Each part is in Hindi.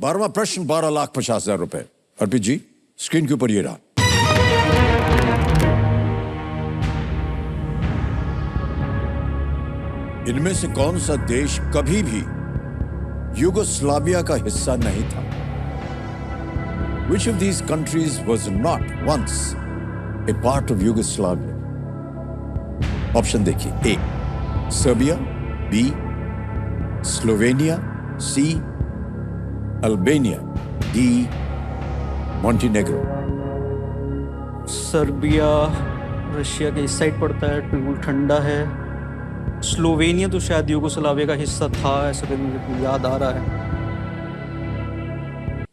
12वां प्रश्न 12,50,000 रुपए। अर्पित जी, स्क्रीन के ऊपर ये रहा। इनमें से कौन सा देश कभी भी यूगोस्लाविया का हिस्सा नहीं था? Which of these countries was not once a part of Yugoslavia? Option देखिए। A Serbia, B Slovenia, C Albania, D Montenegro. Serbia Russia के इस साइड पड़ता है, बिल्कुल ठंडा है। स्लोवेनिया तो शायद यूगोस्लाविया का हिस्सा था, ऐसा कहीं मुझे याद आ रहा है।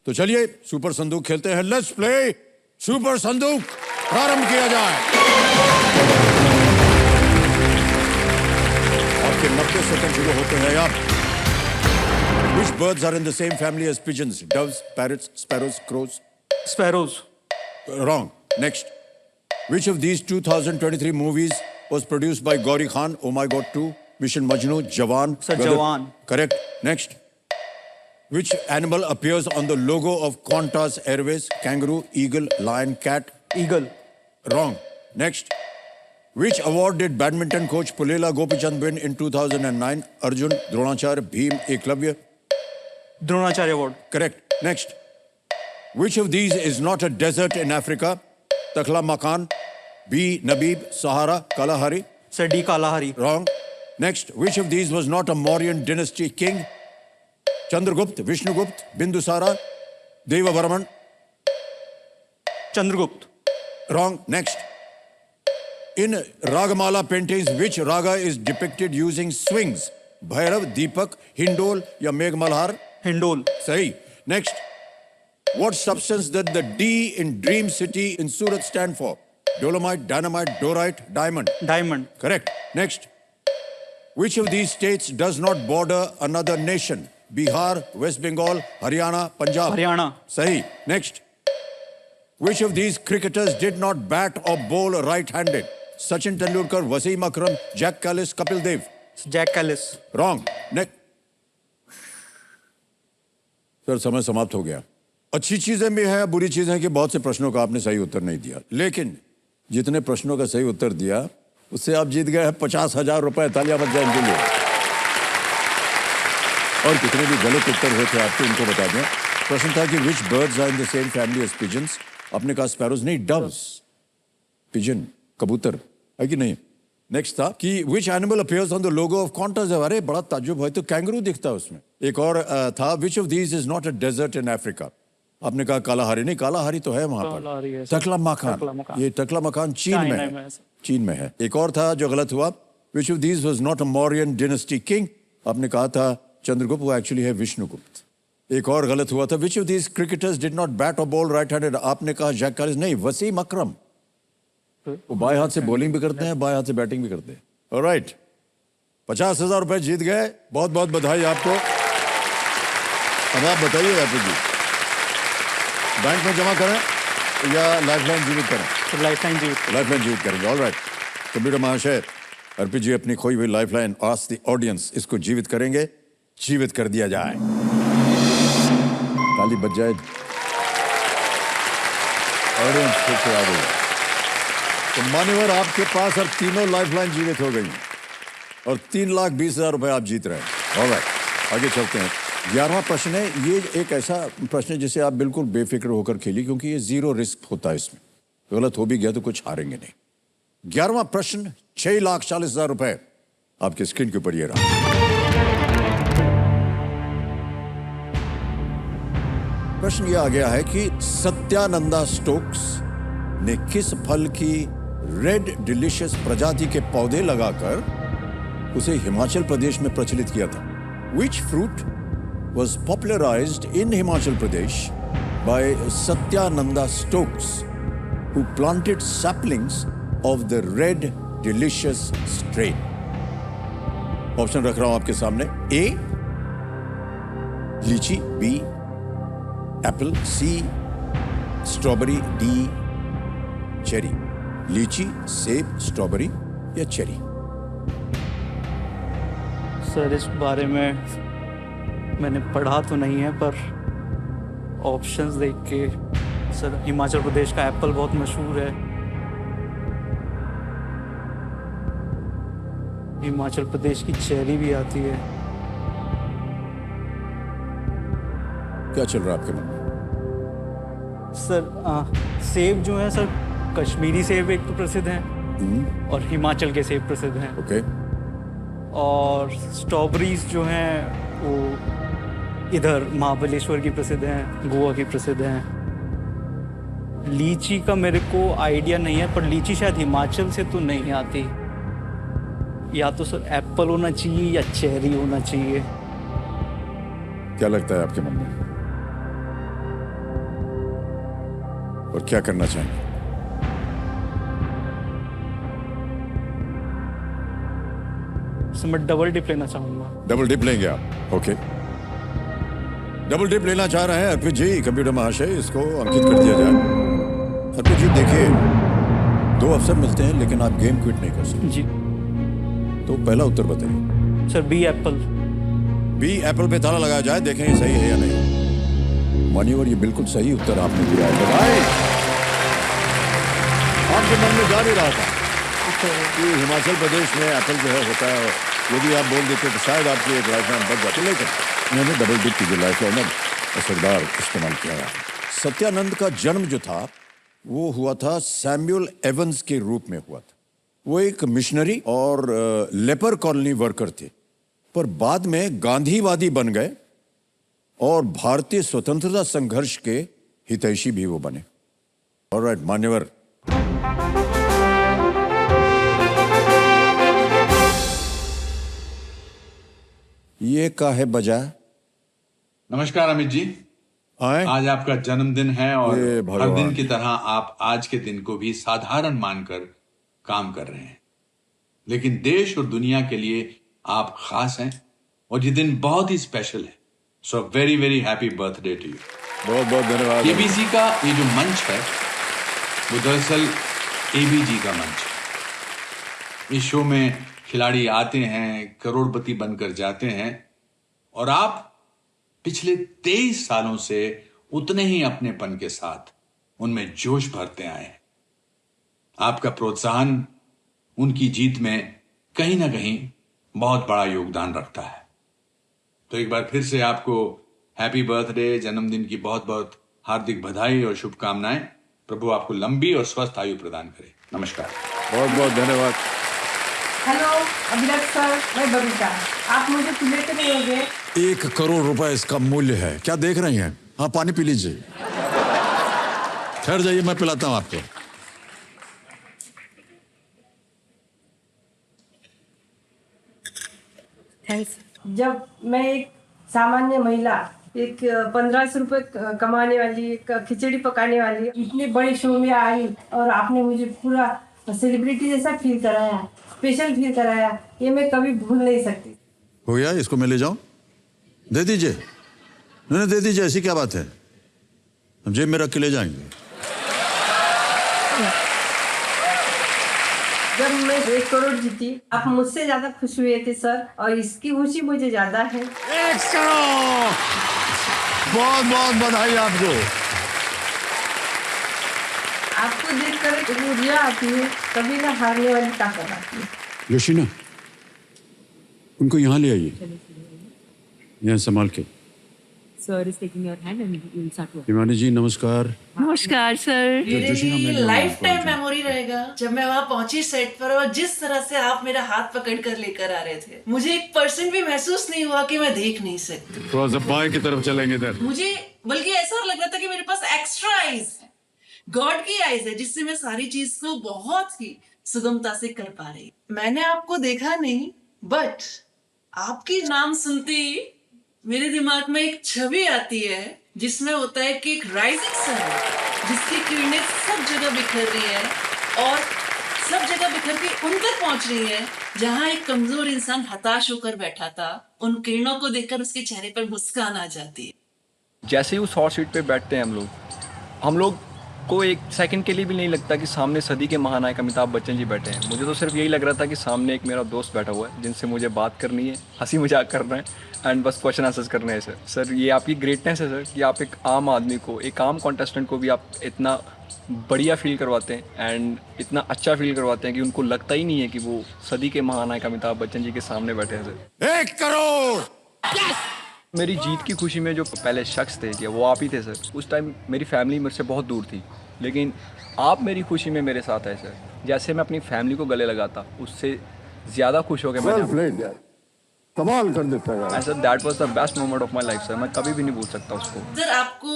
तो चलिए सुपर संदूक खेलते हैं। लेट्स प्ले सुपर संदूक, प्रारंभ किया जाए। आपके 90 सेकंड शुरू होते हैं अब। Which birds are in the same family as pigeons? Doves, parrots, sparrows, crows? Sparrows. Wrong. Next. Which of these 2023 movies was produced by Gauri Khan? Oh My God 2, Mission Majnu, Jawan? Sir, Jawan. Correct. Next. Which animal appears on the logo of Qantas Airways? Kangaroo, eagle, lion, cat? Eagle. Wrong. Next. Which award did badminton coach Pulela Gopichand win in 2009? Arjun, Dronacharya, Bhim, Eklavya? Dronacharya award. Correct. Next. Which of these is not a desert in Africa? Takhla Makan, B. Nabib, Sahara, Kalahari? Sir D Kalahari. Wrong. Next. Which of these was not a Mauryan dynasty king? Chandragupta, Vishnugupta, Bindusara, Devavarman? Chandragupta. Wrong. Next. In Ragamala paintings, which raga is depicted using swings? Bhairav, Deepak, Hindol या मेघ मल्हार? हिंडोल। सही. Next. What substance did the D in Dream City in Surat stand for? Dolomite, dynamite, dorite, diamond? Diamond. Correct. Next. Which of these states does not border another nation? Bihar, West Bengal, Haryana, Punjab? Haryana. Sahi. Next. Which of these cricketers did not bat or bowl right-handed? Sachin Tendulkar, Wasim Akram, Jack Callis, Kapil Dev? Jack Kallis. Wrong. Next. Sir समय समाप्त हो गया। अच्छी चीजें भी हैं, बुरी चीजें हैं कि बहुत से प्रश्नों का आपने सही उत्तर नहीं दिया, लेकिन जितने प्रश्नों का सही उत्तर दिया उससे आप जीत गए हैं 50,000 रुपए। तालियां बज जाए इनके लिए। और कितने भी गलत उत्तर हुए थे आपके, उनको बता दें। प्रश्न था कि which birds are in the same family as pigeons? आपने कहा स्पैरोज नहीं, डव्स। पिजन कबूतर है कि नहीं? नेक्स्ट था कि which animal appears on the logo of Qantas? अरे बड़ा ताज्जुब है, तो कैंगरू दिखता है उसमें। एक और था which of these is not a desert in Africa? आपने कहा कालाहारी नहीं, कालाहारी तो है वहां पर। टकला मकान, ये टकला मकान चीन में है, चीन में है। एक और था जो गलत हुआ, विच of these was not a Mauryan dynasty king? आपने कहा था चंद्रगुप्त, वो एक्चुअली है विष्णुगुप्त। एक और गलत हुआ था, which of these cricketers did not bat और बॉल राइट हैंडेड? आपने कहा जैक कैलिस नहीं, वसीम अकरम। वो बाएं हाथ से बॉलिंग भी करते हैं, बाएं हाथ से बैटिंग भी करते हैं। ऑलराइट, 50,000 रुपए जीत गए, बहुत बहुत बधाई आपको। अब आप बताइए अर्पित जी, बैंक में जमा करें या लाइफलाइन जीवित करें? लाइफलाइन जीवित। लाइफलाइन जीवित करेंगे। ऑलराइट, कंप्यूटर महाशय, अर्पित जी अपनी खोई हुई लाइफलाइन आस्क द ऑडियंस, इसको जीवित करेंगे, जीवित कर दिया जाए। ताली बज जाए, ऑडियंस फिर से आ गई। तो मान्यवर, आपके पास अब तीनों लाइफलाइन जीवित हो गई और 3,20,000 रुपए आप जीत रहे हैं। ऑलराइट, आगे चलते हैं। 11वां प्रश्न है। ये एक ऐसा प्रश्न है जिसे आप बिल्कुल बेफिक्र होकर खेलिए, क्योंकि ये जीरो रिस्क होता है इसमें। गलत हो भी गया तो कुछ हारेंगे नहीं। 11वां प्रश्न 6,40,000 रुपए आपके स्क्रीन के ऊपर ये रहा। प्रश्न ये आ गया है कि सत्यानंदा स्टोक्स ने किस फल की रेड डिलीशियस प्रजाति के पौधे लगाकर उसे हिमाचल प्रदेश में प्रचलित किया था? Which fruit was popularized in Himachal Pradesh by Satyananda Stokes, who planted saplings of the red delicious strain? Option रख रहा हूं आपके सामने। ए लीची, बी एप्पल, सी स्ट्रॉबेरी, डी चेरी। लीची, सेब, स्ट्रॉबेरी या चेरी? सर इस बारे में मैंने पढ़ा तो नहीं है, पर ऑप्शंस देख के सर हिमाचल प्रदेश का एप्पल बहुत मशहूर है, हिमाचल प्रदेश की चेरी भी आती है। क्या चल रहा है आपके मन में? सर सेब जो है सर, कश्मीरी सेब एक तो प्रसिद्ध हैं और हिमाचल के सेब प्रसिद्ध हैं। ओके, और स्ट्रॉबेरीज जो हैं वो इधर महाबलेश्वर की प्रसिद्ध हैं, गोवा की प्रसिद्ध हैं। लीची का मेरे को आइडिया नहीं है, पर लीची शायद हिमाचल से तो नहीं आती। या तो सर एप्पल होना चाहिए या चेरी होना चाहिए। क्या लगता है आपके मन में और क्या करना चाहेंगे? सर मैं डबल डिप लेना चाहूँगा। डबल डिप लेंगे आप? ओके, डबल डिप लेना चाह रहे हैं अर्पित जी। कंप्यूटर महाशय, इसको अंकित कर दिया जाए। अर्पित जी देखिए, 2 अवसर मिलते हैं लेकिन आप गेम क्विट नहीं कर सकते। जी तो पहला उत्तर बताइए। Sir B apple. B apple पे ताला लगाया जाए, देखें ये सही है या नहीं। मान्यवर, ये बिल्कुल सही उत्तर आपने दिया है। बधाई। आपके मन में जा नहीं रहा था कि हिमाचल प्रदेश में एप्पल जो है होता है, यदि आप बोल देते तो शायद आपकी एक लाइफलाइन बच जाती, लेकिन उन्होंने डबल डिप की जो लाइफलाइन असरदार इस्तेमाल किया है। सत्यानंद का जन्म जो था वो हुआ था सैमुअल एवंस के रूप में हुआ था। वो एक मिशनरी और लेपर कॉलोनी वर्कर थे, पर बाद में गांधीवादी बन गए और भारतीय स्वतंत्रता संघर्ष के हितैषी भी वो बने। ऑलराइट मान्यवर, ये का है बजा। नमस्कार अमित जी। आए आज आपका जन्मदिन है और ये भगवान। हर दिन की तरह आप आज के दिन को भी साधारण मानकर काम कर रहे हैं, लेकिन देश और दुनिया के लिए आप खास हैं और ये दिन बहुत ही स्पेशल है। So very very happy birthday to you. बहुत बहुत धन्यवाद। केबीसी का ये जो मंच है वो दरअसल एबीजी का मंच है। इस शो में खिलाड़ी आते हैं, करोड़पति बनकर जाते हैं, और आप पिछले 23 सालों से उतने ही अपनेपन के साथ उनमें जोश भरते आए हैं। आपका प्रोत्साहन उनकी जीत में कहीं ना कहीं बहुत बड़ा योगदान रखता है। तो एक बार फिर से आपको हैप्पी बर्थडे, जन्मदिन की बहुत बहुत हार्दिक बधाई और शुभकामनाएं। प्रभु आपको लंबी और स्वस्थ आयु प्रदान करे। नमस्कार। बहुत बहुत धन्यवाद। हेलो अभिलाष सर, मैं बबीता। आप मुझे पिलेते नहीं होंगे? 1 करोड़ रुपए इसका मूल्य है। क्या देख रही हैं? हाँ, पानी पी लीजिए। ठहर जाइए, मैं पिलाता हूँ आपको। थैंक्स। जब मैं एक सामान्य महिला, एक 1500 रुपये कमाने वाली, एक खिचड़ी पकाने वाली, इतने बड़े शो में आई और आपने मुझे पूरा सेलिब्रिटी जैसा फील कराया, स्पेशल फील कराया, ये मैं कभी भूल नहीं सकती। हो गया, इसको मैं ले जाऊं? दे दीजिए। नहीं दे दीजिए, ऐसी क्या बात है, हम जेब में रख के ले जाएंगे। जब मैं 1 करोड़ जीती, आप मुझसे ज्यादा खुश हुए थे सर, और इसकी खुशी मुझे ज्यादा है। 1 करोड़! बहुत बहुत बधाई आपको। आपको देखकर एक ऊर्जा आती है, कभी ना हारने वाली ताकत आती है। योशिना, उनको यहाँ ले आइए, यहाँ संभाल के। Sir is taking your hand and we will start working. Himani जी नमस्कार। नमस्कार सर। मेरे जोशी लिए मैंने लाइफ टाइम पहुंचा। मेमोरी रहेगा जब मैं वहाँ पहुंची सेट पर, और जिस तरह से आप मेरा हाथ पकड़ कर लेकर आ रहे थे, मुझे 1% भी महसूस नहीं हुआ कि मैं देख नहीं सकती। थोड़ा सा बाएं की तरफ चलेंगे इधर। मुझे बल्कि ऐसा लग रहा था कि मेरे पास एक्स्ट्रा आईज है, गॉड की आईज है, जिससे मैं सारी चीज को बहुत ही सुगमता से कर पा रही। मैंने आपको देखा नहीं, बट आपकी नाम सुनते ही मेरे दिमाग में एक छवि आती है जिसमें होता है कि एक राइजिंग सन है जिसकी किरणें सब जगह बिखर रही है, और सब जगह बिखर के उन तक पहुंच रही है जहां एक कमजोर इंसान हताश होकर बैठा था। उन किरणों को देखकर उसके चेहरे पर मुस्कान आ जाती है। जैसे ही उस हॉट सीट पे बैठते हैं हम लोग आपको एक सेकंड के लिए भी नहीं लगता कि सामने सदी के महानायक अमिताभ बच्चन जी बैठे हैं। मुझे तो सिर्फ यही लग रहा था कि सामने एक मेरा दोस्त बैठा हुआ है जिनसे मुझे बात करनी है, हंसी मजाक करना है एंड बस क्वेश्चन आंसर्स करने हैं। सर ये आपकी ग्रेटनेस है सर कि आप एक आम आदमी को, एक आम कॉन्टेस्टेंट को भी आप इतना बढ़िया फील करवाते हैं एंड इतना अच्छा फील करवाते हैं कि उनको लगता ही नहीं है कि वो सदी के महानायक अमिताभ बच्चन जी के सामने बैठे हैं सर। 1 करोड़। मेरी जीत की खुशी में जो पहले शख्स थे कि वो आप ही थे सर। उस टाइम मेरी फैमिली मेरे से बहुत दूर थी, लेकिन आप मेरी खुशी में मेरे साथ आए सर। जैसे मैं अपनी फैमिली को गले लगाता, उससे ज़्यादा खुश हो गया वेल मैं। प्लेड यार, कमाल कर देता है यार। Sir that was the best moment of my life sir. मैं कभी भी नहीं भूल सकता उसको। सर आपको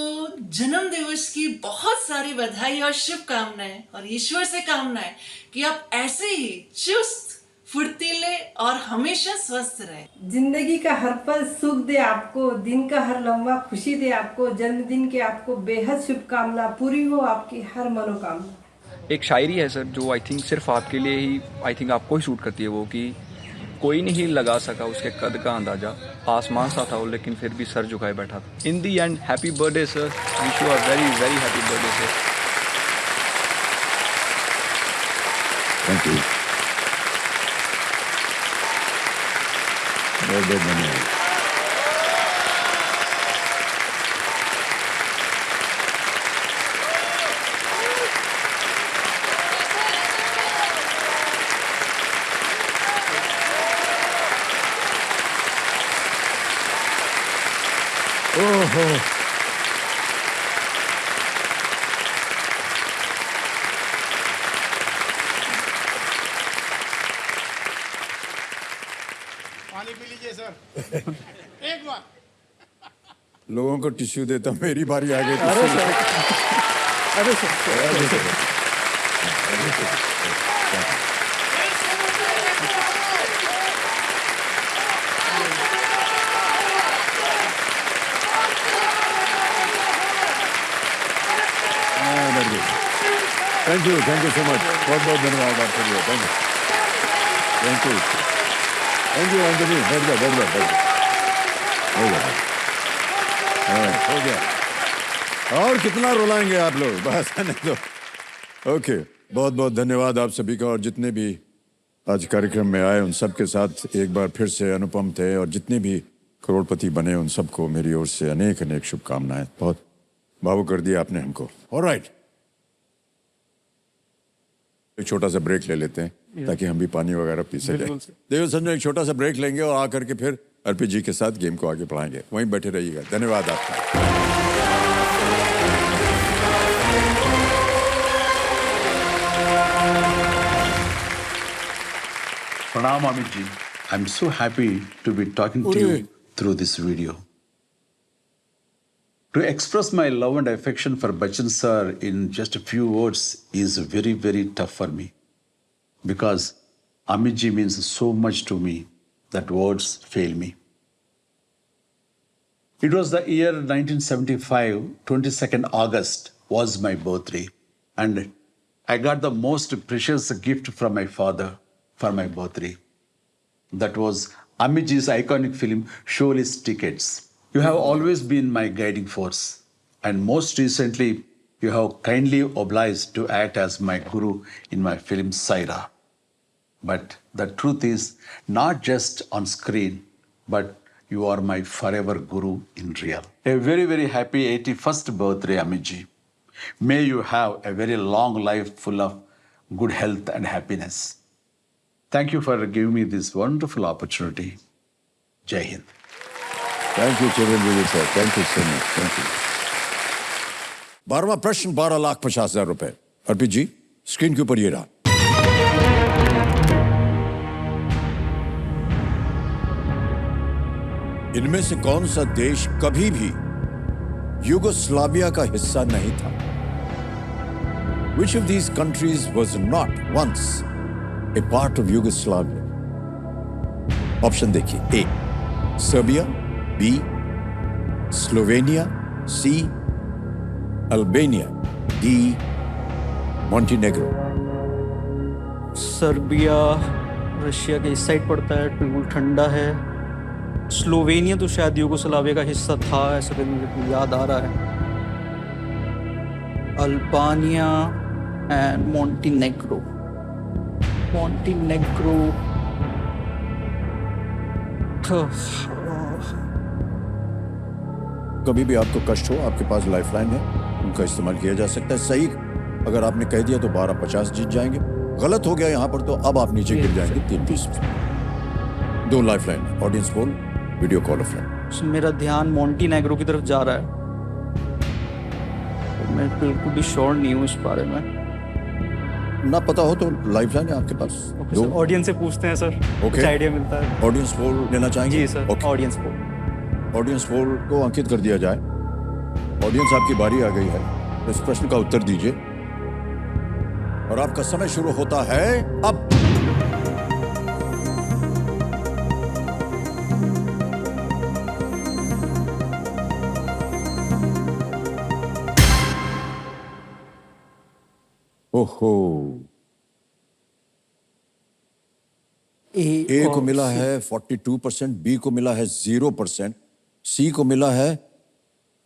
जन्म दिवस की बहुत सारी बधाई और शुभकामनाएं और ईश्वर से कामनाएं कि आप ऐसे ही चुस्त फुर्तीले और हमेशा स्वस्थ रहे। जिंदगी का हर पल सुख दे आपको, दिन का हर लम्हा खुशी दे आपको, जन्मदिन की आपको बेहद शुभकामना, पूरी हो आपकी हर मनोकामना। एक शायरी है सर जो आई थिंक सिर्फ आपके लिए ही, आई थिंक आपको ही शूट करती है वो, कि कोई नहीं लगा सका उसके कद का अंदाजा, आसमान सा था वो लेकिन फिर भी सर झुकाए बैठा था। In the end happy birthday sir, wish you a very very happy birthday sir. Thank you. बहुत बहुत धन्यवाद। ओहो, पानी पी लीजिए सर। एक बार लोगों को टिश्यू देता, मेरी बारी आ गई। Thank you so much. बहुत बहुत धन्यवाद आपके लिए। Thank you Antony. बैठ गया। हो गया। और कितना रुलाएंगे आप लोग, बस आने दो। ओके, बहुत बहुत धन्यवाद आप सभी का। और जितने भी आज कार्यक्रम में आए उन सब के साथ एक बार फिर से अनुपम थे, और जितने भी करोड़पति बने उन सबको मेरी ओर से अनेक अनेक शुभकामनाएं। बहुत भावुक कर दिया आपने हमको। ऑलराइट, एक छोटा सा ब्रेक ले लेते हैं ताकि हम भी पानी वगैरह पी सकें। देखो समझो, एक छोटा सा ब्रेक लेंगे और आकर के फिर अर्पित जी के साथ गेम को आगे बढ़ाएंगे। वहीं बैठे रहिएगा। धन्यवाद आपका। Pranam Amit ji, I'm so happy to be talking to you through this video. To express my love and affection for Bachchan sir in just a few words is very, very tough for me. Because Amit ji means so much to me that words fail me. It was the year 1975, 22nd August was my birthday. And I got the most precious gift from my father for my birthday. That was Amit ji's iconic film, Showless Tickets. You have always been my guiding force. And most recently, you have kindly obliged to act as my guru in my film Saira. But the truth is, not just on screen, but you are my forever guru in real. A very, very happy 81st birthday, Amit ji. May you have a very long life full of good health and happiness. Thank you for giving me this wonderful opportunity. Jai Hind. Thank you Chiranjeevi sir, thank you so much. Thank you. 12वां प्रश्न, 12,50,000 रुपए। अर्पित जी, स्क्रीन के ऊपर ये रहा। इनमें से कौन सा देश कभी भी यूगोस्लाविया का हिस्सा नहीं था? Which of these countries was not once a part of Yugoslavia? Option देखिए। A Serbia, B Slovenia, C Albania, D Montenegro. Serbia Russia के इस साइड पड़ता है, बिल्कुल ठंडा है। स्लोवेनिया तो शायद यूगोस्लाविया का हिस्सा था, ऐसा कहीं मुझे याद आ रहा है। Albania and Montenegro. मोंटेनेग्रो कभी भी आपको कष्ट हो, आपके पास लाइफलाइन है, उनका इस्तेमाल किया जा सकता है। सही अगर आपने कह दिया तो 1250 जीत जाएंगे। गलत हो गया यहाँ पर तो अब आप नीचे गिर जाएंगे 320। 2 lifeline, audience poll, video call of friend. मेरा ध्यान मोंटेनेग्रो की तरफ जा रहा है, तो मैं बिल्कुल भी श्योर नहीं हूँ इस बारे में। ना पता हो तो लाइफलाइन है आपके पास। ओके सर, ऑडियंस से पूछते हैं सर, ओके। कुछ आइडिया मिलता है। ऑडियंस पोल लेना चाहेंगे? जी sir, okay. Audience poll. Audience poll को अंकित कर दिया जाए। ऑडियंस, आपकी बारी आ गई है, तो इस प्रश्न का उत्तर दीजिए और आपका समय शुरू होता है अब। ओहो, ए को मिला है 42%, बी को मिला है 0%, सी को मिला है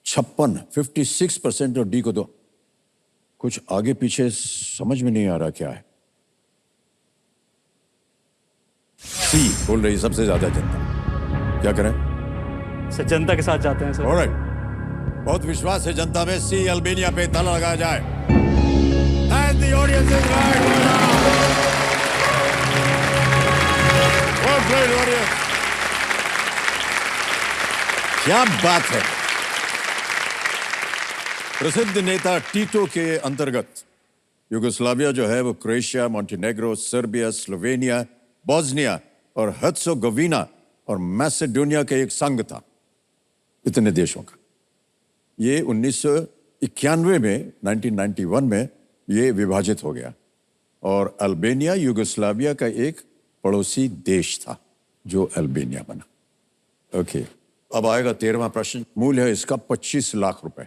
56% और डी को तो कुछ आगे पीछे समझ में नहीं आ रहा क्या है। सी बोल रही सबसे ज्यादा जनता। क्या करें? सर जनता के साथ जाते हैं सर। ऑलराइट, बहुत विश्वास है जनता में। सी अल्बानिया पे ताला लगाया जाए। And the audience is right. Well played, audience. क्या बात है। प्रसिद्ध नेता टीटो के अंतर्गत यूगोस्लाविया जो है वो Croatia, Montenegro, Serbia, Slovenia, Bosnia और हर्त्सोगोविना और मैसेडोनिया का एक संघ था, इतने देशों का। ये 1991 में 1991 में ये विभाजित हो गया और अल्बानिया यूगोस्लाविया का एक पड़ोसी देश था जो अल्बानिया बना। ओके, अब आएगा 13वां प्रश्न। मूल्य है इसका 25 लाख रुपए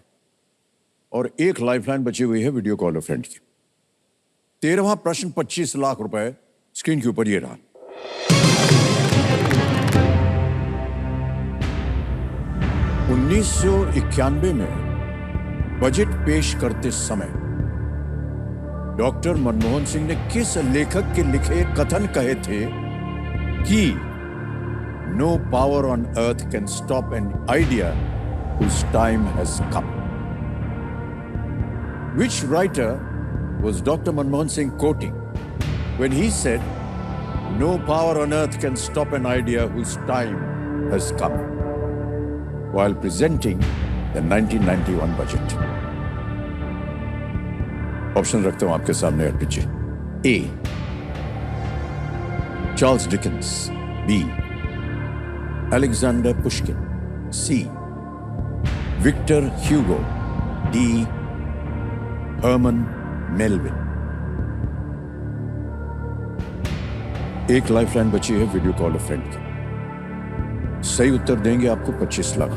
और एक लाइफलाइन बची हुई है वीडियो कॉल फ्रेंड की। 13वां प्रश्न 25 लाख रुपए स्क्रीन के ऊपर ये रहा। उन्नीस में बजट पेश करते समय डॉक्टर मनमोहन सिंह ने किस लेखक के लिखे कथन कहे थे कि no power on earth can stop an idea whose time has come? Which writer was Dr. Manmohan Singh quoting when he said, no power on earth can stop an idea whose time has come, while presenting the 1991 budget? Option रखता हूं आपके सामने Arpit ji. A, Charles Dickens. B, Alexander Pushkin. C, Victor Hugo. D, Herman Melvin. एक लाइफलाइन बची है वीडियो कॉल फ्रेंड की। सही उत्तर देंगे आपको 25 लाख।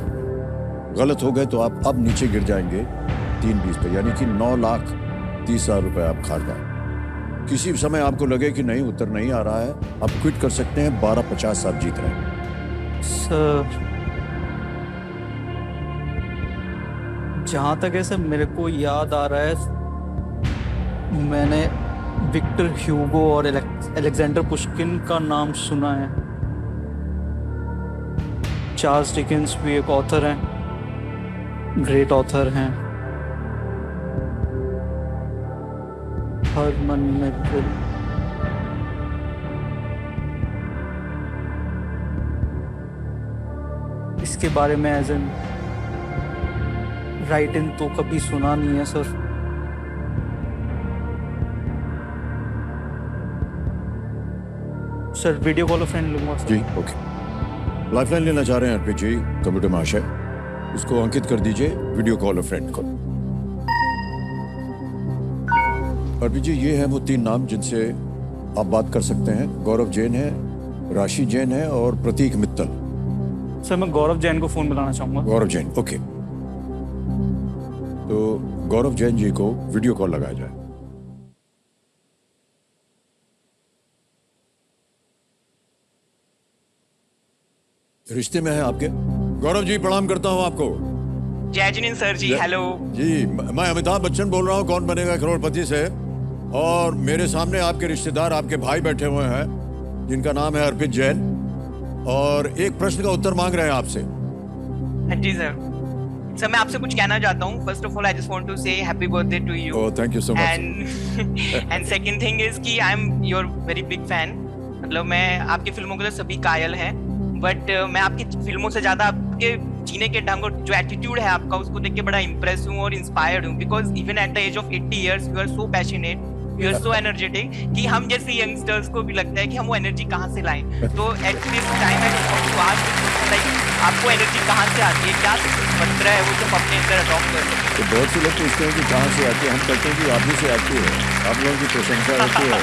गलत हो गए तो आप अब नीचे गिर जाएंगे 320 पे, यानी कि 9,30,000 रुपए आप खा जाए। किसी भी समय आपको लगे कि नहीं उत्तर नहीं आ रहा है, आप क्विट कर सकते हैं। 1250 आप जीत रहे हैं। सर जहाँ तक है सर मेरे को याद आ रहा है, मैंने विक्टर ह्यूगो और अलेक्जेंडर पुश्किन का नाम सुना है। चार्ल्स डिकेंस भी एक ऑथर हैं, ग्रेट ऑथर हैं। हर्मन मेलविन, इसके बारे में एज एन राइट इन तो कभी सुना नहीं है sir. Sir video call friend लूंगा जी, ओके। लाइफलाइन लेना चाह रहे हैं अर्पित जी, कंप्यूटर महाशय, उसको अंकित कर दीजिए वीडियो कॉल फ्रेंड को। अर्पित जी, ये हैं वो 3 नाम जिनसे आप बात कर सकते हैं। गौरव जैन है, राशि जैन है और प्रतीक मित्तल। सर मैं गौरव जैन को फोन मिलाना चाहूंगा। गौरव जैन, ओके। तो गौरव जैन जी को वीडियो कॉल लगाया जाए। रिश्ते में है आपके। गौरव जी, प्रणाम करता हूं आपको। जय जिनेन्द्र सर जी, हेलो। जी, मैं अमिताभ बच्चन बोल रहा हूँ, कौन बनेगा करोड़पति से। और मेरे सामने आपके रिश्तेदार, आपके भाई बैठे हुए हैं, जिनका नाम है अर्पित जैन, और एक प्रश्न का उत्तर मांग रहे हैं आपसे। हाँ जी सर। सर मैं आपसे कुछ कहना चाहता हूँ। First of all I just want to say happy birthday to you. Oh, thank you so much. And second thing is कि I am your very big fan. मतलब मैं आपकी फिल्मों के लिए सभी कायल हैं, बट मैं आपकी फिल्मों से ज्यादा आपके जीने के ढंग और जो एटीट्यूड है आपका, उसको देख के बड़ा इंप्रेस हूँ और इंस्पायर्ड हूँ। Because even at the age of 80 years you are so passionate, you are so energetic कि हम जैसे यंगस्टर्स को भी लगता है कि हम वो एनर्जी कहाँ से लाएं। तो at this time I just want to ask like आपको एनर्जी कहाँ से आती है, क्या मंत्र है वो जो हम अपने अंदर अडॉप्ट कर सकते हैं? तो बहुत से लोग पूछते हैं कि कहाँ से आती है, हम कहते हैं कि आप ही से आती है। आप लोगों की प्रशंसा होती है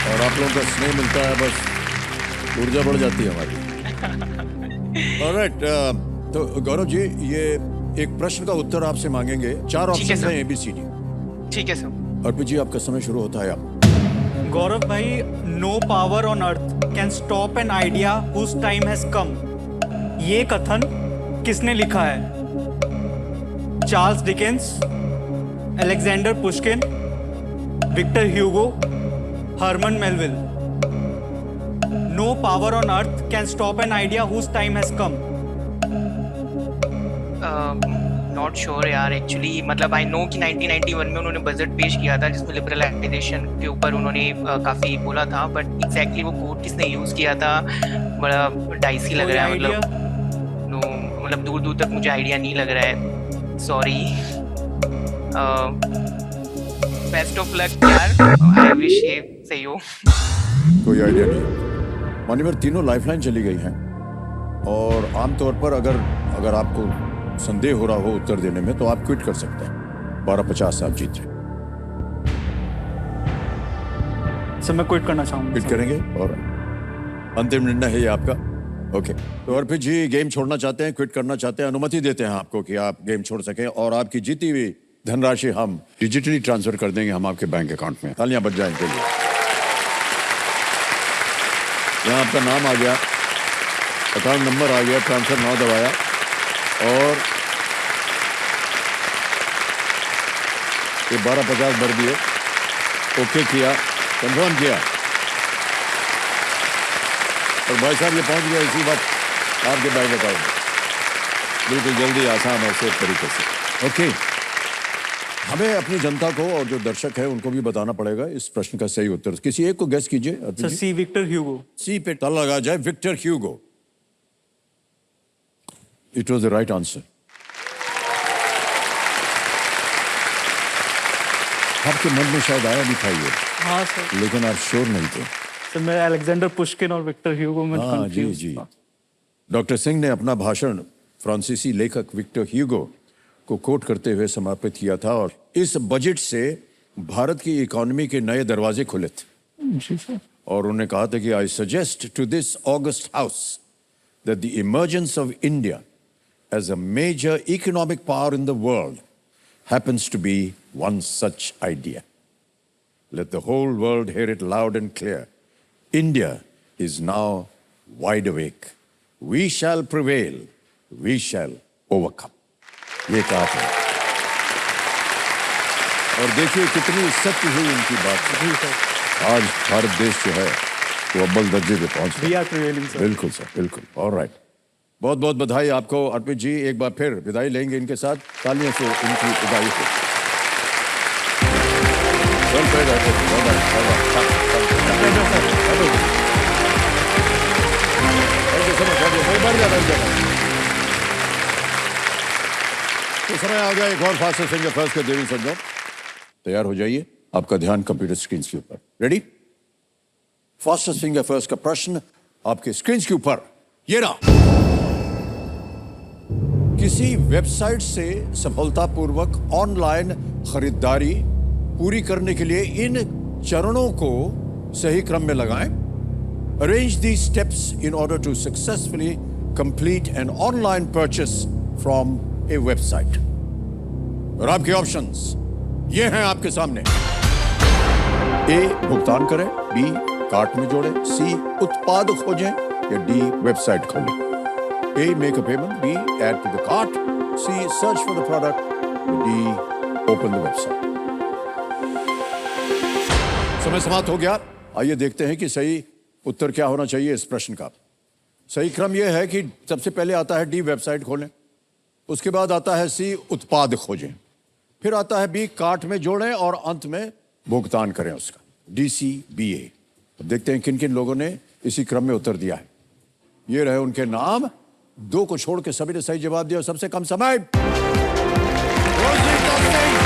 और आप लोगों का स्नेह मिलता है, बस ऊर्जा बढ़ जाती है हमारी। ऑलराइट, तो गौरव जी, ये एक प्रश्न का उत्तर आपसे मांगेंगे। 4 ऑप्शन हैं ABCD। ठीक है सर। अर्पित जी, आपका समय शुरू होता है। आप गौरव भाई, no power on earth can stop an idea whose time has come. ये कथन किसने लिखा है? Charles Dickens, Alexander Pushkin, Victor Hugo, Herman Melville. No power on earth can stop an idea whose time has come. Not sure यार एक्चुअली। मतलब आई नो कि 1991 में उन्होंने बजट पेश किया था जिसमें लिबरलाइजेशन के ऊपर उन्होंने काफी बोला था, बट एग्जैक्टली वो कोड किसने यूज किया था बड़ा डाइसी लग रहा है। मतलब दूर दूर तक मुझे आइडिया नहीं लग रहा है, सॉरी। बेस्ट ऑफ लक यार, आई विश ये सही हो। कोई आइडिया नहीं। मान्यवर, तीनों लाइफलाइन चली गई हैं, और आमतौर पर अगर आपको संदेह हो रहा हो उत्तर देने में, तो आप क्विट कर सकते हैं। 1250 आप जीत रहे। सर मैं क्विट करना चाहूँगा। क्विट करेंगे, और अंतिम निर्णय है ये आपका। ओके, तो अर्पित जी गेम छोड़ना चाहते हैं, क्विट करना चाहते हैं, अनुमति देते हैं आपको कि आप गेम छोड़ सकें, और आपकी जीती हुई धनराशि हम डिजिटली ट्रांसफर कर देंगे हम आपके बैंक अकाउंट में। तालियां बज जाएं इनके लिए। यहाँ आपका नाम आ गया, अकाउंट नंबर आ गया, ट्रांसफर नाउ दबाया, और ये 1250 भर दिए, ओके किया, कंफर्म किया, और भाई साहब ये पहुंच गया इसी वक्त आपके बैंक अकाउंट में, बिल्कुल जल्दी, आसान और सेफ तरीके से। ओके, हमें अपनी जनता को और जो दर्शक है उनको भी बताना पड़ेगा इस प्रश्न का सही उत्तर। किसी एक को गेस कीजिए। सर सी, विक्टर ह्यूगो। सी पे ताला लगा जाए, Victor Hugo. It was the right answer. आपके मन में शायद आया भी था ये, हाँ सर, लेकिन आप श्योर नहीं थे। सर मैं अलेक्जेंडर पुश्किन और विक्टर ह्यूगो में हाँ जी कंफ्यूज जी। था। डॉक्टर सिंह ने अपना भाषण फ्रांसीसी लेखक विक्टर ह्यूगो को कोट करते हुए समर्पित किया था, और इस बजट से भारत की इकोनॉमी के नए दरवाजे खुले थे। और उन्होंने कहा था कि I suggest to this august house that the emergence of India as a major economic power in the world happens to be one such idea. Let the whole world hear it loud and clear. India is now wide awake. We shall prevail. We shall overcome. ये कहा था, और देखिए कितनी सत्य हुई उनकी बात। आज भारत देश जो है वो अव्वल दर्जे पे पहुंच We are prevailing, sir. बिल्कुल सर, बिल्कुल। ऑलराइट, बहुत बहुत बधाई आपको अर्पित जी। एक बार फिर विदाई लेंगे इनके साथ, तालियों से इनकी विदाई को। तो समय आ गया एक और फास्टेस्ट फिंगर फर्स्ट के देवी सरजन। तैयार हो जाइए, आपका ध्यान कंप्यूटर स्क्रीन के ऊपर। रेडी? फास्टेस्ट फिंगर फर्स्ट का प्रश्न आपके स्क्रीन के ऊपर ये रहा। किसी वेबसाइट से सफलतापूर्वक ऑनलाइन खरीदारी पूरी करने के लिए इन चरणों को सही क्रम में लगाएं। Arrange these steps in order to successfully complete an online purchase from a website. और आपके ऑप्शंस ये हैं आपके सामने। ए, भुगतान करें, बी, कार्ट में जोड़ें, सी, उत्पाद खोजें, या डी, वेबसाइट खोलें। A, make a payment, B, add to the cart, C. Search for the product. D. Open the website. समय समाप्त हो गया। आइए देखते हैं कि सही उत्तर क्या होना चाहिए इस प्रश्न का। सही क्रम यह है कि सबसे पहले आता है डी, वेबसाइट खोलें। उसके बाद आता है सी, उत्पाद खोजें। फिर आता है बी, कार्ट में जोड़ें और अंत में भुगतान करें उसका। DCBA। अब देखते हैं किन किन लोगों ने इसी क्रम में उत्तर दिया है। ये रहे उनके नाम। दो को छोड़ के सभी ने सही जवाब दिया। सबसे कम समय रोजनीता सिंह।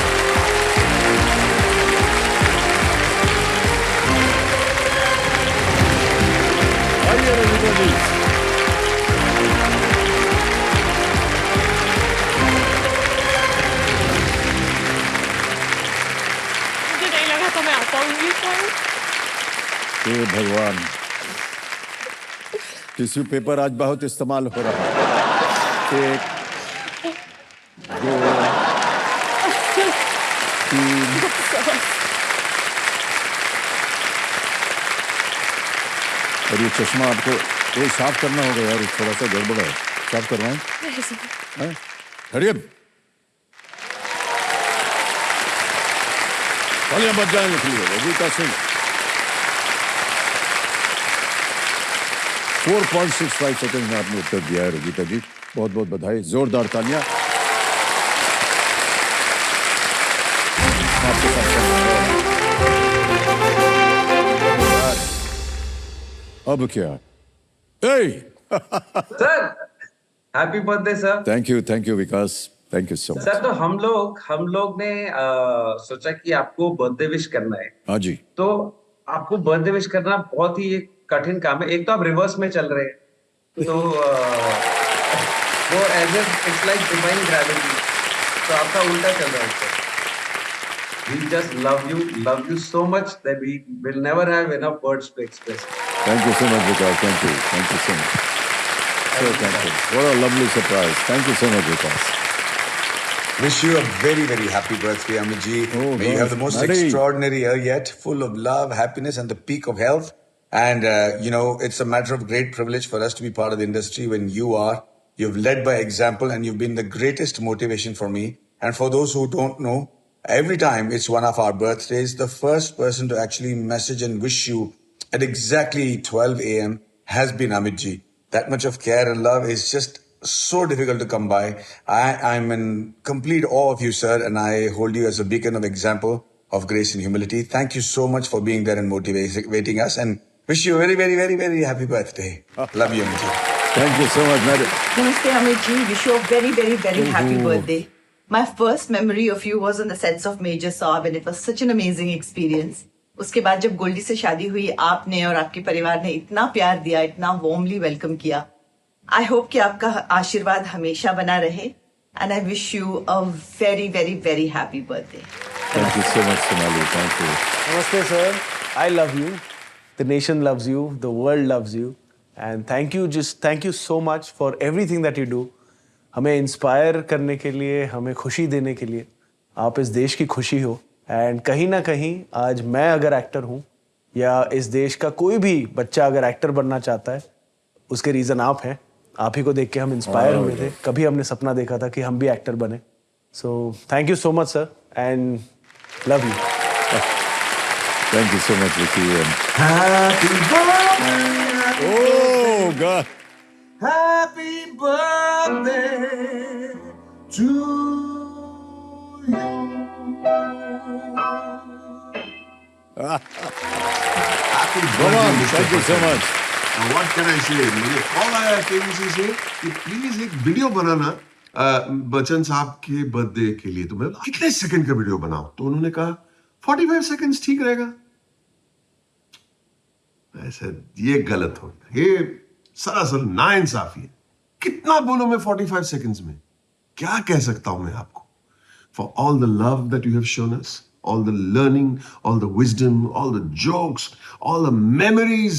आइए रोजनीता जी। मुझे नहीं लगा था मैं आ पाऊंगी सर। हे भगवान, टिश्यू पेपर आज बहुत इस्तेमाल हो रहा है। 1 2 3 और ये चश्मा आपको रोज साफ करना होगा यार, थोड़ा सा गड़बड़ है। साफ करवाएं। हरियम तालियां बज जाएं लिख लीजिए। रोजनीता सिंह 4.65 सेकंड में आपने उत्तर दिया है। रोजनीता जी बहुत बहुत बधाई, जोरदार तालियां आपके साथ। अब क्या? Sir happy birthday sir. Thank you Vikas, thank you so much. Sir तो हम लोग ने सोचा कि आपको बर्थडे विश करना है। हाँ जी। तो आपको बर्थडे विश करना बहुत ही एक कठिन काम है। एक तो आप रिवर्स में चल रहे हैं, तो वो as it's like divine gravity, तो आपका उल्टा चल रहा है sir. We just love you so much that we will never have enough words to express. Thank you so much, Vikas. Thank you so much. So thank you. What a lovely surprise. Thank you so much, Vikas. Wish you a very, very happy birthday, Amitji. Oh, May you have the most Maddie. extraordinary year yet, full of love, happiness, and the peak of health. And, it's a matter of great privilege for us to be part of the industry when you are. You've led by example and you've been the greatest motivation for me. And for those who don't know, every time it's one of our birthdays, the first person to actually message and wish you at exactly 12 a.m. has been Amitji. That much of care and love is just so difficult to come by. I'm in complete awe of you, sir, and I hold you as a beacon of example of grace and humility. Thank you so much for being there and motivating us, and wish you a very, very, very, very happy birthday. Love you, Amitji. Thank you so much, madam. Namaste, Amitji. Wish you a very, very, very happy birthday. My first memory of you was on the sets of Major Saab, and it was such an amazing experience. उसके बाद जब गोल्डी से शादी हुई, आपने और आपके परिवार ने इतना प्यार दिया, इतना वार्मली वेलकम किया। आई होप कि आपका आशीर्वाद हमेशा बना रहे, and I wish you a very very very happy birthday. Thank you so much, Sonali. Thank you. Namaste, sir. I love you. The nation loves you. The world loves you. And thank you so much for everything that you do. हमें इंस्पायर करने के लिए, हमें खुशी देने के लिए, आप इस देश की खुशी हो। एंड कहीं ना कहीं आज मैं अगर एक्टर हूँ या इस देश का कोई भी बच्चा अगर एक्टर बनना चाहता है, उसके रीज़न आप हैं। आप ही को देख के हम इंस्पायर हुए थे। कभी हमने सपना देखा था कि हम भी एक्टर बने। So thank you so much sir, and love you. Thank you so much, Vicky. Happy birthday. Oh, God. Happy birthday to you. Happy birthday, Mr. Thank you so Patel. much. Now, what can I say? मुझे कॉल आया केबीसी से कि प्लीज एक वीडियो बनाना बच्चन साहब के बर्थडे के लिए। तो मैं कितने सेकंड का वीडियो बनाऊं? तो उन्होंने कहा 45 सेकंड्स ठीक रहेगा। ऐसा ये गलत हो गया, ये सरासर नाइंसाफी है। कितना बोलूं मैं 45 सेकंड्स में? क्या कह सकता हूं मैं आपको? For all the love that you have shown us, all the learning, all the wisdom, all the jokes, all the memories.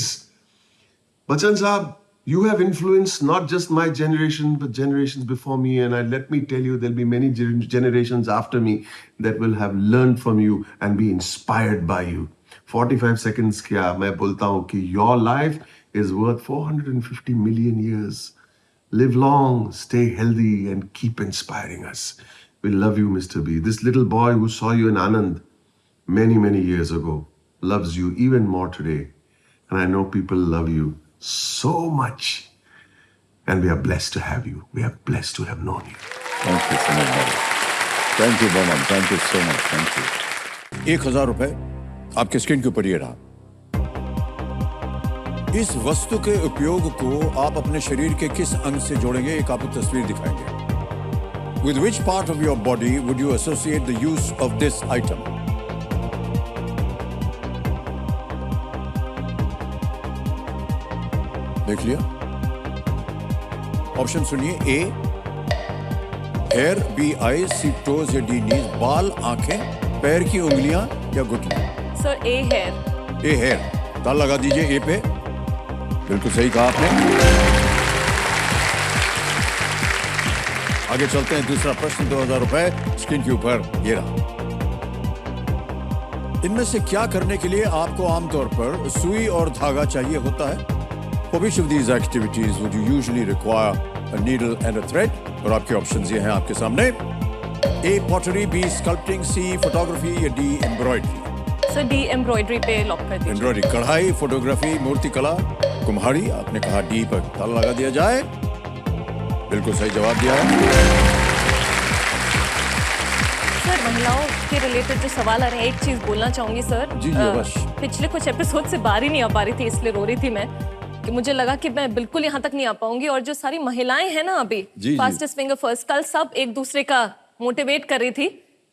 Bachchan Saab, you have influenced not just my generation, but generations before me. And let me tell you, there'll be many generations after me that will have learned from you and be inspired by you. 45 seconds क्या मैं बोलता हूँ कि your life is worth 450 million years. Live long, stay healthy, and keep inspiring us. We love you, Mr. B. This little boy who saw you in Anand many, many years ago loves you even more today. And I know people love you so much. And we are blessed to have you. We are blessed to have known you. Thank you so much, brother. Thank you, Bonham. Thank you so much. Thank you. 1000 रुपए आपके स्क्रीन के ऊपर ये रहा। इस वस्तु के उपयोग को आप अपने शरीर के किस अंग से जोड़ेंगे? एक आपको तस्वीर दिखाएंगे। With which part of your body would you associate the use of this item? देख लिया? ऑप्शन सुनिए। A hair, B eye, C toes या डी नीज, बाल, आंखें, पैर की उंगलियां या घुटने? Sir A hair. A hair. ताल लगा दीजिए ए पे। बिल्कुल सही कहा आपने। आगे चलते हैं। दूसरा प्रश्न 2000 रुपए स्क्रीन के ऊपर ये रहा। इनमें से क्या करने के लिए आपको आमतौर पर सुई और धागा चाहिए होता है? For which of these activities would you usually require a needle and a thread? और आपके ऑप्शंस ये हैं आपके सामने। A pottery, B sculpting, C photography या D embroidery? Sir D embroidery पे लॉक कर दीजिए। एम्ब्रॉयडरी, कढ़ाई, फोटोग्राफी, मूर्तिकला, कुम्हारी। आपने कहा डी पर ताला लगा दिया जाए। बिल्कुल सही जवाब दिया है। सर महिलाओं के रिलेटेड जो सवाल आ रहे हैं, एक चीज बोलना चाहूंगी सर। जी, अवश्य। पिछले कुछ एपिसोड से बाहर ही नहीं आ पा रही थी, इसलिए रो रही थी मैं कि मुझे लगा कि मैं बिल्कुल यहाँ तक नहीं आ पाऊंगी। और जो सारी महिलाएं हैं ना अभी फास्टेस्ट फिंगर फर्स्ट, कल सब एक दूसरे का मोटिवेट कर रही थी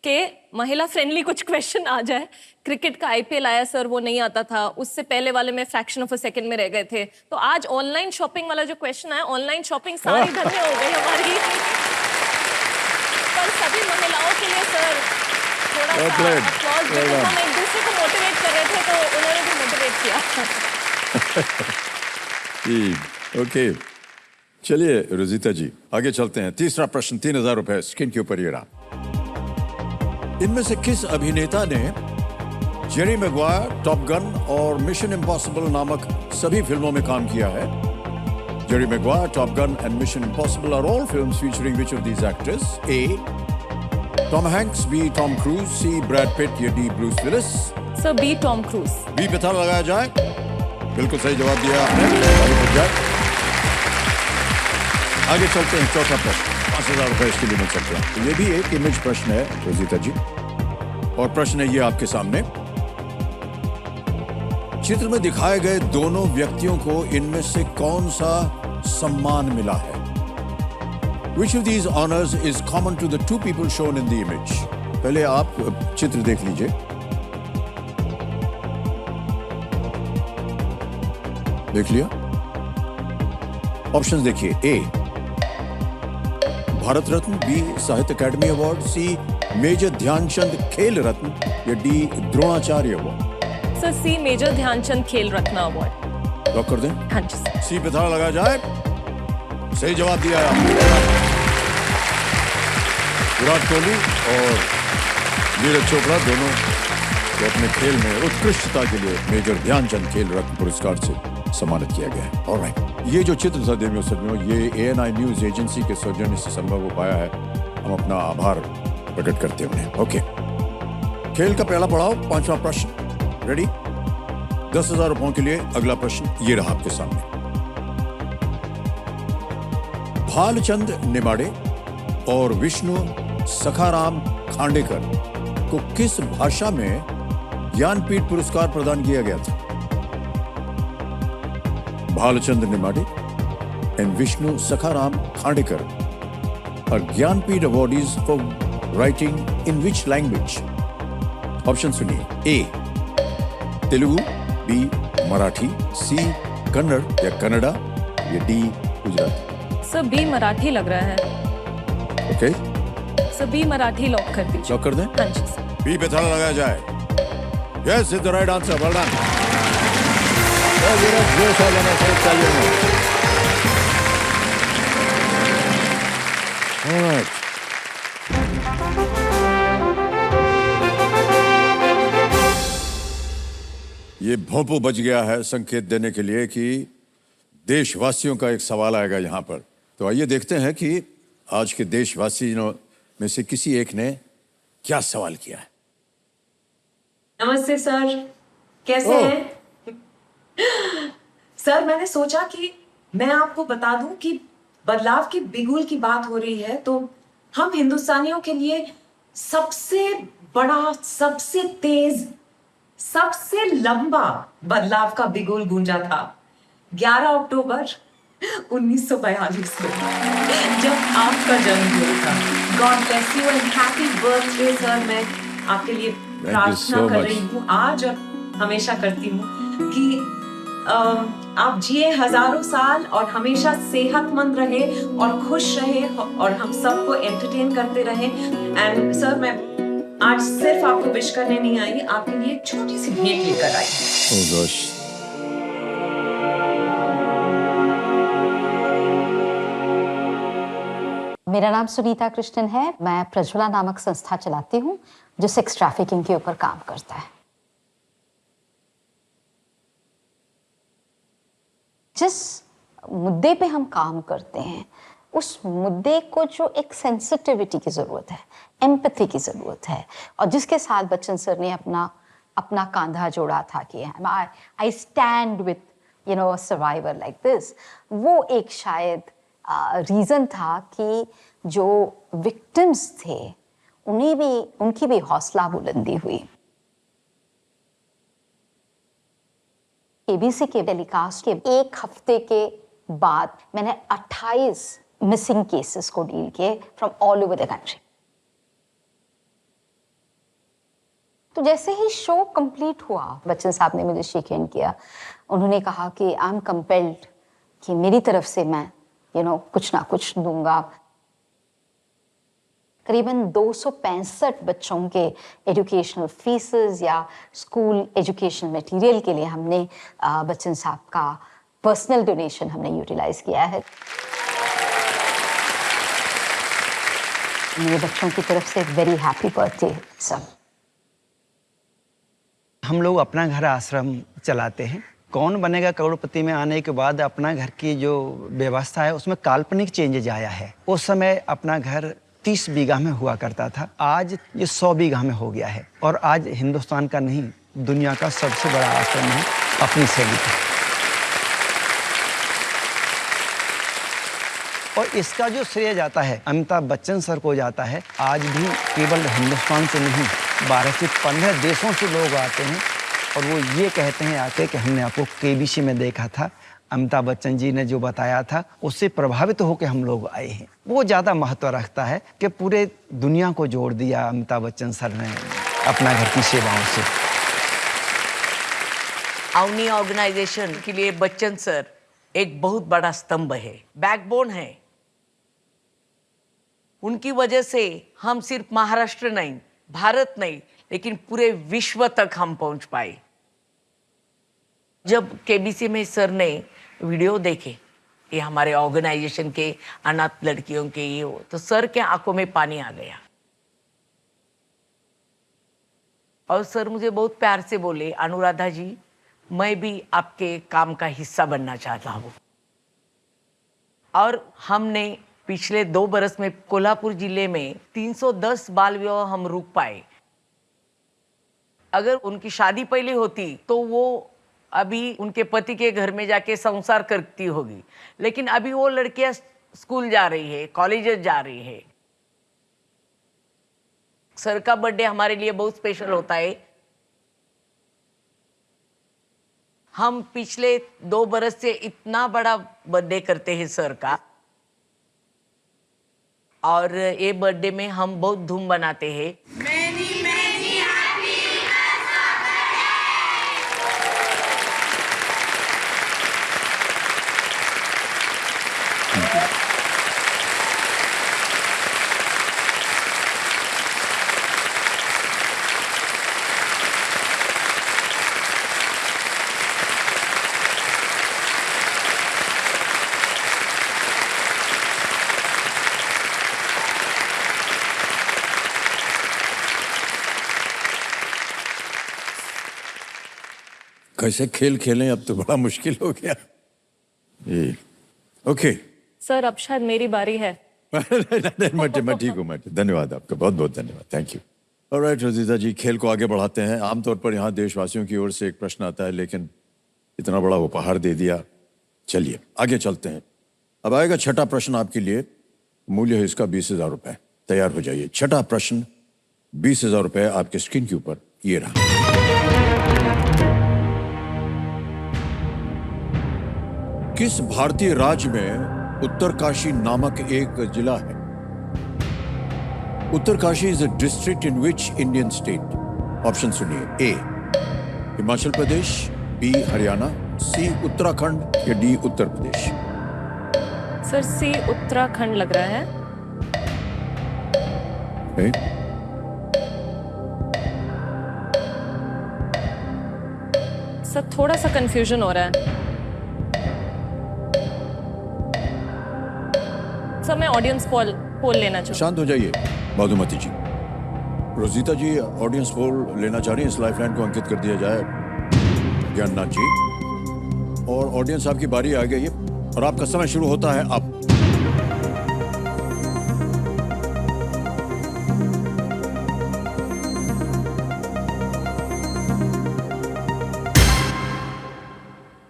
कि महिला फ्रेंडली कुछ क्वेश्चन आ जाए। क्रिकेट का आईपीएल आया सर, वो नहीं आता था। उससे पहले वाले में फ्रैक्शन ऑफ अ सेकंड में रह गए थे। तो आज ऑनलाइन शॉपिंग वाला जो क्वेश्चन आया, ऑनलाइन शॉपिंग सारी धन्य हो गई हमारी। पर सभी महिलाओं के लिए सर थोड़ा सा applause दे दो। हम एक दूसरे को मोटिवेट कर रहे थे तो उन्होंने भी मोटिवेट किया। ओके, चलिए रोजिता जी आगे चलते हैं। तीसरा प्रश्न 3000 रुपए स्क्रीन के ऊपर ये रहा। इनमें से किस अभिनेता ने जेरी मैगवायर, टॉप गन और मिशन इम्पॉसिबल नामक सभी फिल्मों में काम किया है? Jerry Maguire, Top Gun and Mission Impossible are all films featuring which of these actors? A Tom Hanks, B Tom Cruise, C Brad Pitt या D Bruce Willis? Sir B Tom Cruise. B पे ताला लगाया जाए। बिल्कुल सही जवाब दिया आपने। आगे चलते हैं। चौथा प्रश्न 5000 रुपए इसके लिए मिल सकते हैं। तो ये भी एक इमेज प्रश्न है रोजिता जी, और प्रश्न है ये आपके सामने। चित्र में दिखाए गए दोनों व्यक्तियों को इनमें से कौन सा सम्मान मिला है? Which of these honors is common to the two people shown in the image? पहले आप चित्र देख लीजिए। देख लिया? ऑप्शंस देखिए। ए Bharat Ratna, B Sahitya Akademi award, C major Dhyan Chand Khel Ratna या D Dronacharya award? Sir C major Dhyan Chand Khel Ratna award. Lock कर दें? हाँ जी सर। सी पे ताला लगाया जाए। सही जवाब दिया है आपने। विराट कोहली और नीरज चोपड़ा दोनों को अपने खेल में उत्कृष्टता के लिए मेजर ध्यानचंद खेल रत्न पुरस्कार से सम्मानित किया गया है। ऑलराइट, ये जो चित्र था देवियों सज्जनों, ये ANI न्यूज एजेंसी के सौजन्य से संभव हो पाया है। हम अपना आभार प्रकट करते हैं उन्हें। ओके, खेल का पहला पड़ाव, पांचवा प्रश्न। रेडी? 10,000 रुपयों के लिए अगला प्रश्न ये रहा आपके सामने। भालचंद नेमाड़े और विष्णु सखाराम खांडेकर को किस भाषा में ज्ञानपीठ पुरस्कार प्रदान किया गया था? Bhalchandra Nemade and Vishnu Sakharam Khandekar are Jnanpith awardees for writing in which language? Option सुनिए। A Telugu, B Marathi, C Kannada या कन्नड़ा या D Gujarati? Sir B Marathi लग रहा है। Okay, sir B Marathi lock कर दीजिए। लॉक कर दें? हाँ जी सर। बी पे ताला लगाया जाए। Yes, is the right answer. Well done. ये भोंपू बज गया है संकेत देने के लिए कि देशवासियों का एक सवाल आएगा यहां पर। तो आइए देखते हैं कि आज के देशवासियों में से किसी एक ने क्या सवाल किया है। नमस्ते सर, कैसे ओह। हैं? सर मैंने सोचा कि मैं आपको बता दूं कि बदलाव की बिगुल की बात हो रही है तो हम हिंदुस्तानियों के लिए सबसे बड़ा, सबसे तेज, सबसे लंबा बदलाव का बिगुल गूंजा था 11 अक्टूबर 1942 में, जब आपका जन्म हुआ था। God bless you and happy birthday sir. मैं आपके लिए प्रार्थना so कर much. रही हूँ आज और हमेशा करती हूँ कि आप जिए हजारों साल और हमेशा सेहतमंद रहे और खुश रहे और हम सबको एंटरटेन करते रहे। एंड सर मैं आज सिर्फ आपको विश करने नहीं आई, आपके लिए एक छोटी सी भेंट लेकर आई। Oh gosh. मेरा नाम सुनीता कृष्णन है। मैं प्रज्वला नामक संस्था चलाती हूँ जो सेक्स ट्रैफिकिंग के ऊपर काम करता है। जिस मुद्दे पे हम काम करते हैं उस मुद्दे को जो एक सेंसिटिविटी की ज़रूरत है, एम्पैथी की ज़रूरत है, और जिसके साथ बच्चन सर ने अपना कांधा जोड़ा था कि I stand with survivor like this, वो एक शायद रीज़न था कि जो विक्टिम्स थे उनकी भी हौसला बुलंदी हुई। केबीसी के टेलीकास्ट के एक हफ्ते के बाद मैंने 28 मिसिंग केसेस को डील किए from all over the country. तो जैसे ही शो कंप्लीट हुआ, बच्चन साहब ने मुझे शेक हैंड किया। उन्होंने कहा कि आई एम कंपेल्ड कि मेरी तरफ से मैं कुछ ना कुछ दूंगा। करीबन 265 बच्चों के एजुकेशनल फीसेस या स्कूल एजुकेशन मटेरियल के लिए हमने बच्चन साहब का पर्सनल डोनेशन हमने यूटिलाइज किया है। मेरे बच्चों की तरफ से वेरी हैप्पी बर्थडे सर। हम लोग अपना घर आश्रम चलाते हैं। कौन बनेगा करोड़पति में आने के बाद अपना घर की जो व्यवस्था है उसमें काल्पनिक चेंजेज आया है। उस समय अपना घर 30 बीघा में हुआ करता था, आज ये 100 बीघा में हो गया है और आज हिंदुस्तान का नहीं दुनिया का सबसे बड़ा आश्रम है अपनी शैली का। और इसका जो श्रेय जाता है अमिताभ बच्चन सर को जाता है। आज भी केवल हिंदुस्तान से नहीं 12 से 15 देशों से लोग आते हैं और वो ये कहते हैं आके कि हमने आपको केबीसी में देखा था, अमिताभ बच्चन जी ने जो बताया था उससे प्रभावित होकर हम लोग आए हैं। वो ज़्यादा महत्व रखता है कि पूरे दुनिया को जोड़ दिया अमिताभ बच्चन सर ने अपना घर की सेवाओं से। अवनी ऑर्गेनाइजेशन के लिए बच्चन सर एक बहुत बड़ा स्तंभ है, बैकबोन है। उनकी वजह से हम सिर्फ महाराष्ट्र नहीं, भारत नहीं, लेकिन पूरे विश्व तक हम पहुंच पाए। जब केबीसी में सर ने वीडियो देखे ये हमारे ऑर्गेनाइजेशन के अनाथ लड़कियों के ये हो, तो सर के आंखों में पानी आ गया और सर मुझे बहुत प्यार से बोले, अनुराधा जी मैं भी आपके काम का हिस्सा बनना चाहता हूँ। और हमने पिछले 2 बरस में कोल्हापुर जिले में 310 बाल विवाह हम रोक पाए। अगर उनकी शादी पहले होती तो वो अभी उनके पति के घर में जाके संसार करती होगी, लेकिन अभी वो लड़कियां स्कूल जा रही है, कॉलेज जा रही है। सर का बर्थडे हमारे लिए बहुत स्पेशल होता है। हम पिछले 2 बरस से इतना बड़ा बर्थडे करते हैं सर का, और ये बर्थडे में हम बहुत धूम बनाते हैं। कैसे खेल खेलें, अब तो बड़ा मुश्किल हो गया। ओके, सर अब शायद मेरी बारी है। मैं ठीक हूँ, मैं धन्यवाद आपका, बहुत बहुत धन्यवाद, थैंक यू। ऑलराइट रजीता जी, खेल को आगे बढ़ाते हैं। आमतौर पर यहाँ देशवासियों की ओर से एक प्रश्न आता है, लेकिन इतना बड़ा उपहार दे दिया, चलिए आगे चलते हैं। अब आएगा छठा प्रश्न आपके लिए, मूल्य है इसका 20,000 रुपए। तैयार हो जाइए। छठा प्रश्न 20,000 रुपए आपके स्क्रीन के ऊपर ये रहा। किस भारतीय राज्य में उत्तरकाशी नामक एक जिला है? Uttarkashi is a district in which Indian state? Option सुनिए। ए हिमाचल प्रदेश, बी हरियाणा, सी उत्तराखंड या डी उत्तर प्रदेश। सर सी उत्तराखंड लग रहा है। सर थोड़ा सा कंफ्यूजन हो रहा है। सर मैं ऑडियंस पोल लेना चाहूँ। शांत हो जाइए मधुमती जी। रोजीता जी ऑडियंस पोल लेना चाह रही हैं, इस लाइफलाइन को अंकित कर दिया जाए ज्ञाननाथ जी। और ऑडियंस आपकी बारी आ गई है और आपका समय शुरू होता है अब।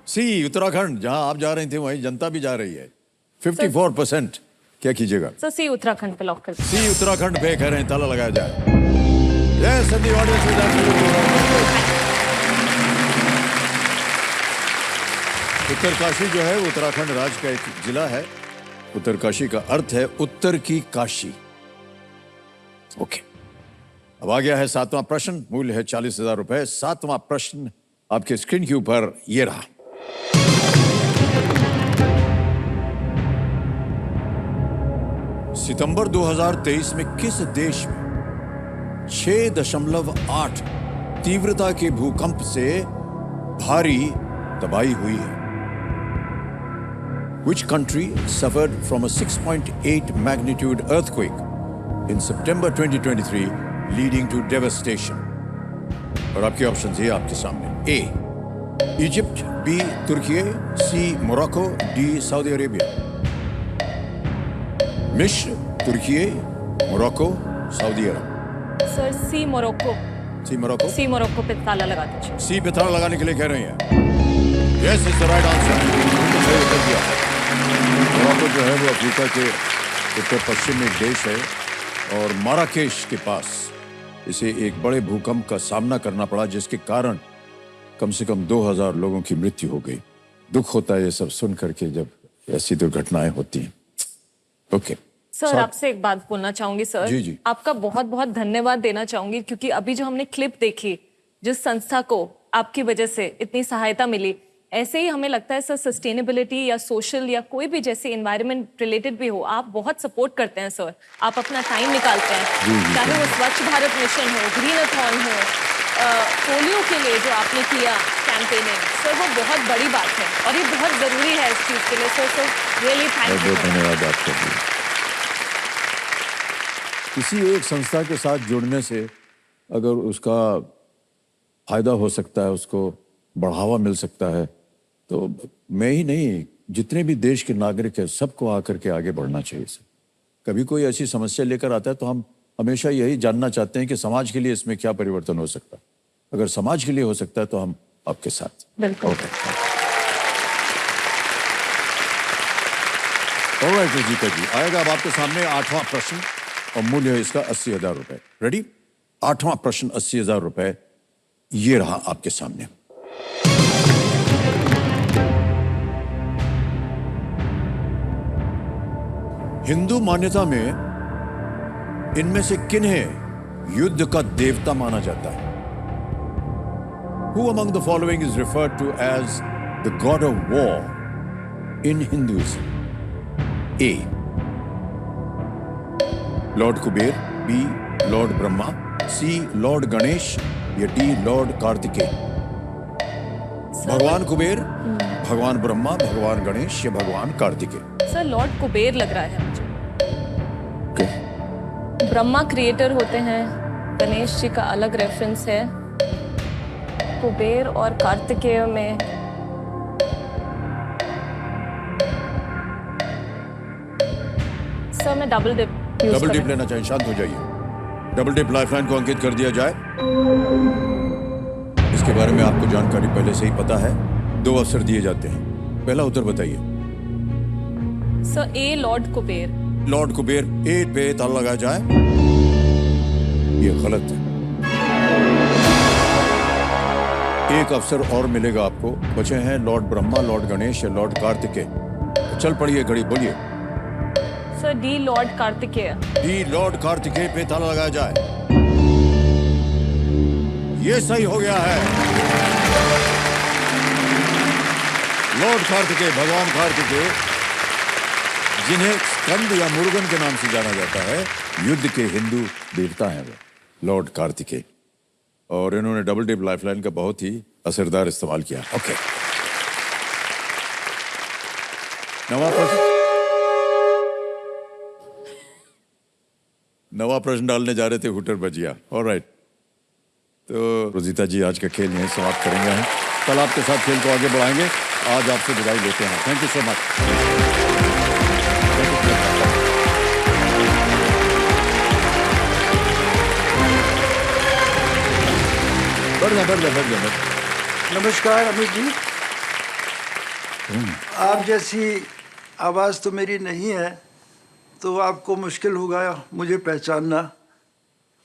सी उत्तराखंड, जहां आप जा रही थी वहीं जनता भी जा रही है। 54%। क्या कीजिएगा? सर सी उत्तराखंड पे लॉक कर दीजिए। सी उत्तराखंड पे कह रहे हैं, ताला लगाया जाए। Yes, and the audience is absolutely Uttarkashi जो है उत्तराखंड राज्य का एक जिला है। उत्तरकाशी का अर्थ है उत्तर की काशी। ओके, अब आ गया है सातवां प्रश्न, मूल्य है 40,000 रुपए। सातवां प्रश्न आपके स्क्रीन के ऊपर ये रहा। सितंबर 2023 में किस देश में 6.8 तीव्रता के भूकंप से भारी तबाही हुई है? Which country suffered from a 6.8 magnitude earthquake in September 2023, leading to devastation? और आपके ऑप्शन ये आपके सामने। ए इजिप्ट, बी तुर्की, सी मोरक्को, डी सऊदी अरेबिया। मिस्र, तुर्की, मोरक्को, सऊदी अरब। सर सी मोरक्को। सी मोरक्को? सी मोरक्को पे ताला लगा दीजिए। सी पे ताला लगाने के लिए कह रही हैं। Yes is the right answer. सही उत्तर दिया। मोरक्को जो है वो अफ्रीका के उत्तर पश्चिम में एक देश है और माराकेश के पास इसे एक बड़े भूकंप का सामना करना पड़ा, जिसके कारण कम से कम 2000 लोगों की मृत्यु हो गई। दुख होता है ये सब सुन करके जब ऐसी दुर्घटनाएं होती हैं। ओके सर आपसे एक बात बोलना चाहूंगी सर। जी जी। आपका बहुत बहुत धन्यवाद देना चाहूंगी, क्योंकि अभी जो हमने क्लिप देखी, जिस संस्था को आपकी वजह से इतनी सहायता मिली, ऐसे ही हमें लगता है सर सस्टेनेबिलिटी या सोशल या कोई भी जैसे एनवायरनमेंट रिलेटेड भी हो, आप बहुत सपोर्ट करते हैं सर। आप अपना टाइम निकालते हैं, चाहे वो स्वच्छ भारत मिशन हो, ग्रीन-अथॉन हो, पोलियो के लिए जो आपने किया कैंपेनिंग, सर वो बहुत बड़ी बात है और ये बहुत जरूरी है इस चीज के लिए। Sir really thank you. धन्यवाद आपका। किसी एक संस्था के साथ जुड़ने से अगर उसका फायदा हो सकता है, उसको बढ़ावा मिल सकता है, तो मैं ही नहीं, जितने भी देश के नागरिक हैं सबको आकर के आगे बढ़ना चाहिए सर। कभी कोई ऐसी समस्या लेकर आता है तो हम हमेशा यही जानना चाहते हैं कि समाज के लिए इसमें क्या परिवर्तन हो सकता है। अगर समाज के लिए हो सकता है तो हम आपके साथ। बिल्कुल। ऑलराइट रजीता जी, आएगा अब आपके सामने 8वां प्रश्न और मूल्य है इसका 80,000 रुपए। रेडी? 8वां प्रश्न 80,000 रुपए ये रहा आपके सामने। हिंदू मान्यता में इनमें से किन्हें युद्ध का देवता माना जाता है? Who among the following is referred to as the god of war in Hinduism? A. Lord Kuber, B. Lord Brahma, C. Lord Ganesh या D. Lord Kartikeya? भगवान कुबेर, भगवान ब्रह्मा, भगवान गणेश या भगवान कार्तिकेय? सर लॉर्ड कुबेर लग रहा है मुझे। ब्रह्मा क्रिएटर होते हैं, गणेश जी का अलग रेफरेंस है, कुबेर और कार्तिकेय में सर मैं डबल डिप डबल डिप लेना चाहिए, शांत हो जाइए। डबल डिप लाइफलाइन को अंकित कर दिया जाए। इसके बारे में आपको जानकारी पहले से ही पता है। 2 अवसर दिए जाते हैं। पहला उत्तर बताइए। सर ए लॉर्ड कुबेर। लॉर्ड कुबेर ए पे ताला लगाया जाए। ये गलत है। एक अवसर और मिलेगा आपको। बचे हैं लॉर्ड ब्रह्मा, लॉर्ड गणेश या लॉर्ड कार्तिकेय। चल पड़िए घड़ी, बोलिए। Sir D Lord Kartikeya. D Lord Kartikeya पे ताला लगाया जाए। ये सही हो गया है। लॉर्ड कार्तिकेय, भगवान कार्तिकेय, जिन्हें स्कंद या मुरुगन के नाम से जाना जाता है, युद्ध के हिंदू देवता हैं वो, लॉर्ड कार्तिकेय। और इन्होंने डबल डिप लाइफलाइन का बहुत ही असरदार इस्तेमाल किया। ओके, नवा प्रश्न डालने जा रहे थे, हुटर बजिया। ऑलराइट, तो रोजिता जी आज का खेल यहीं समाप्त करेंगे। हम कल आपके साथ खेल को आगे बढ़ाएंगे। आज आपसे विदाई लेते हैं। Thank you so much. बढ़ जा। नमस्कार अमित जी। आप जैसी आवाज़ तो मेरी नहीं है, तो आपको मुश्किल होगा मुझे पहचानना,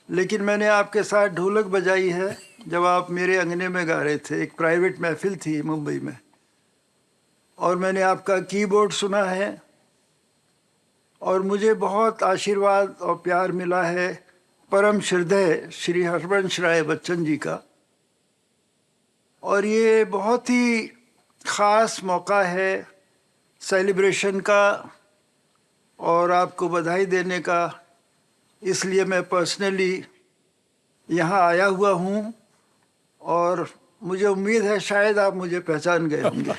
लेकिन मैंने आपके साथ ढोलक बजाई है जब आप मेरे अंगने में गा रहे थे। एक प्राइवेट महफिल थी मुंबई में, और मैंने आपका कीबोर्ड सुना है, और मुझे बहुत आशीर्वाद और प्यार मिला है परम श्रद्धेय श्री हरवंश राय बच्चन जी का। और ये बहुत ही ख़ास मौका है सेलिब्रेशन का और आपको बधाई देने का, इसलिए मैं पर्सनली यहाँ आया हुआ हूँ, और मुझे उम्मीद है शायद आप मुझे पहचान गए होंगे।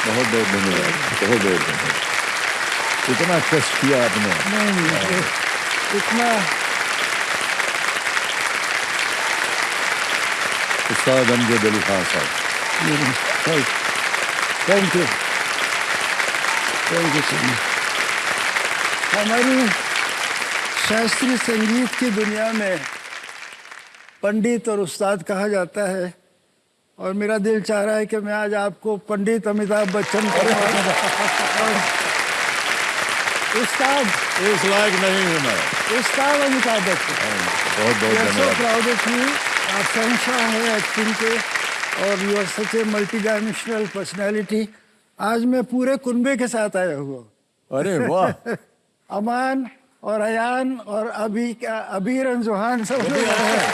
बहुत बहुत धन्यवाद, बहुत बहुत धन्यवाद। इतना कष्ट किया आपने। नहीं, इतना उस्ताद अमजद अली खान साहब। Thank you so much. हमारी शास्त्रीय संगीत की दुनिया में पंडित और उस्ताद कहा जाता है, और मेरा दिल चाह रहा है कि मैं आज आपको पंडित अमिताभ बच्चन और उस्ताद इस लायक नहीं हूँ मैं। उस्ताद अमिताभ बच्चन। बहुत बहुत धन्यवाद। Proud of you. आप शहंशाह हैं एक्टिंग के, और you are such a multi dimensional personality. आज मैं पूरे कुनबे के साथ आया हुआ। अरे वाह। अमान और अयान और अबीर अंजुहान सब लोग आए हैं।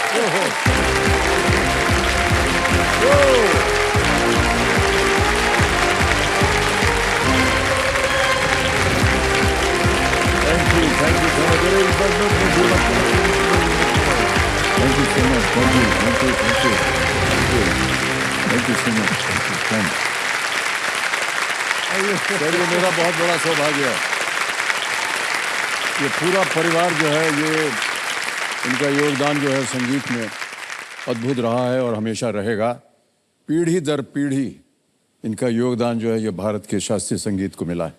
Thank you so much. Sir, ये मेरा बहुत बड़ा सौभाग्य है। ये पूरा परिवार जो है, ये इनका योगदान जो है संगीत में अद्भुत रहा है और हमेशा रहेगा। पीढ़ी दर पीढ़ी इनका योगदान जो है ये भारत के शास्त्रीय संगीत को मिला है,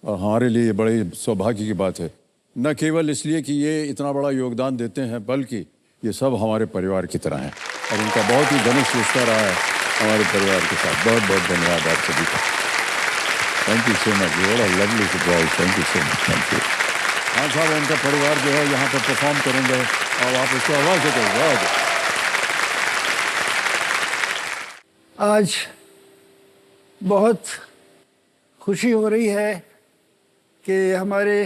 और हमारे लिए ये बड़े सौभाग्य की बात है। न केवल इसलिए कि ये इतना बड़ा योगदान देते हैं, बल्कि ये सब हमारे परिवार की तरह हैं, और इनका बहुत ही घनिष्ठ रिश्ता रहा है हमारे परिवार के साथ। बहुत बहुत धन्यवाद आप सभी का। Thank you so much. What a lovely surprise. Thank you so much. Thank you. हाँ साहब, उनका परिवार जो है यहाँ पर परफॉर्म करेंगे, और आप उसको आवाज़ देते हैं। आज बहुत खुशी हो रही है कि हमारे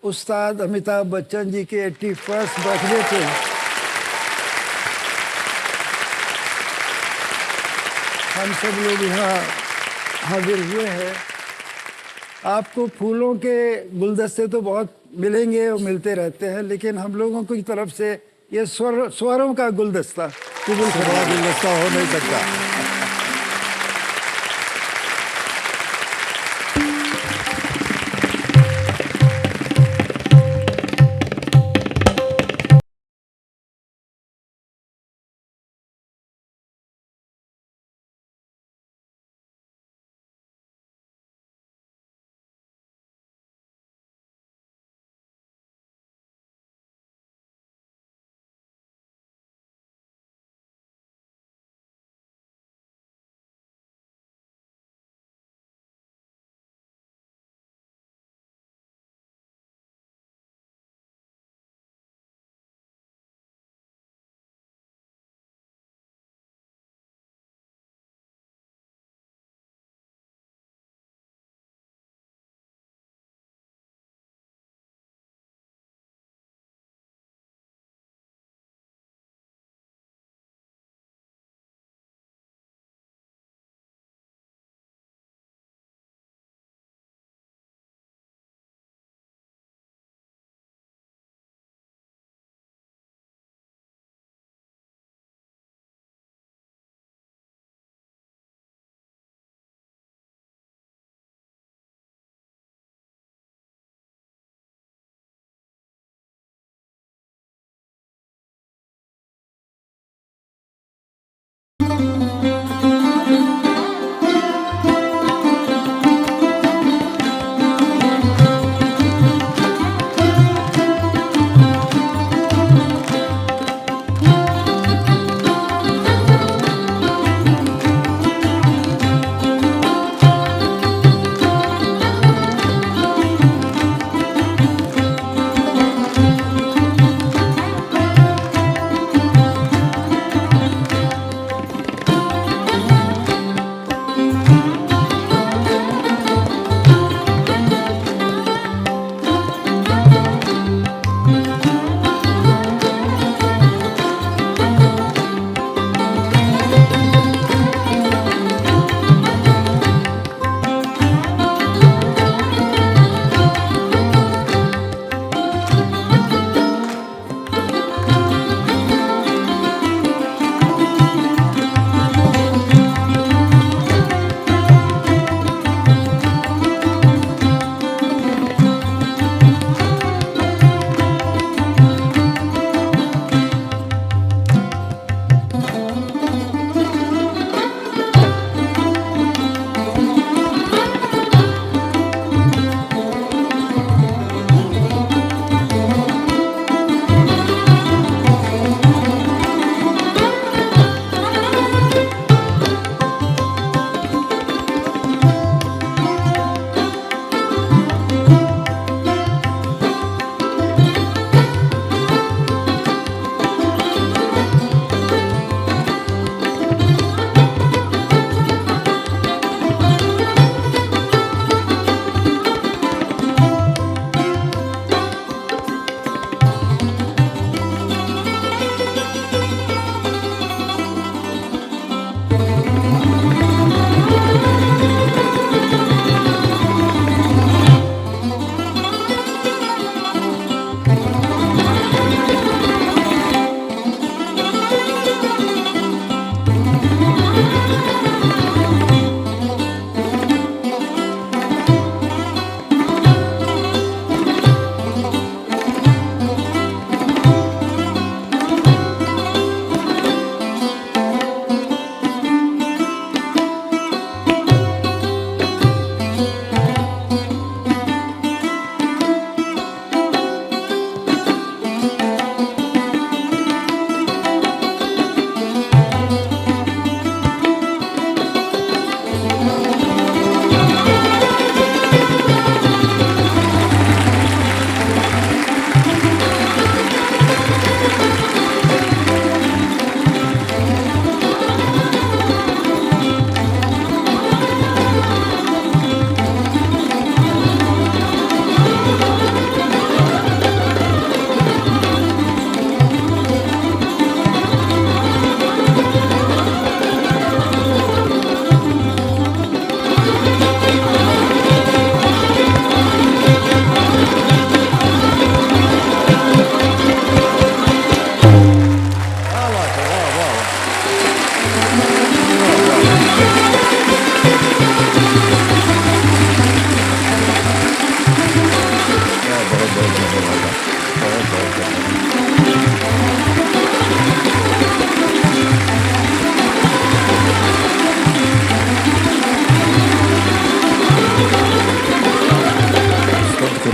उस्ताद अमिताभ बच्चन जी के 81st बर्थडे पे हम सब लोग यहाँ हाजिर हुए हैं। आपको फूलों के गुलदस्ते तो बहुत मिलेंगे और मिलते रहते हैं, लेकिन हम लोगों की तरफ से ये स्वरों का गुलदस्ता, बड़ा गुलदस्ता हो नहीं सकता।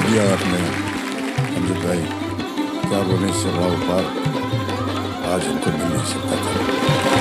दिया आपने अमजद भाई, क्या बोले इससे बड़ा उपहार आज हमको मिल नहीं सकता था।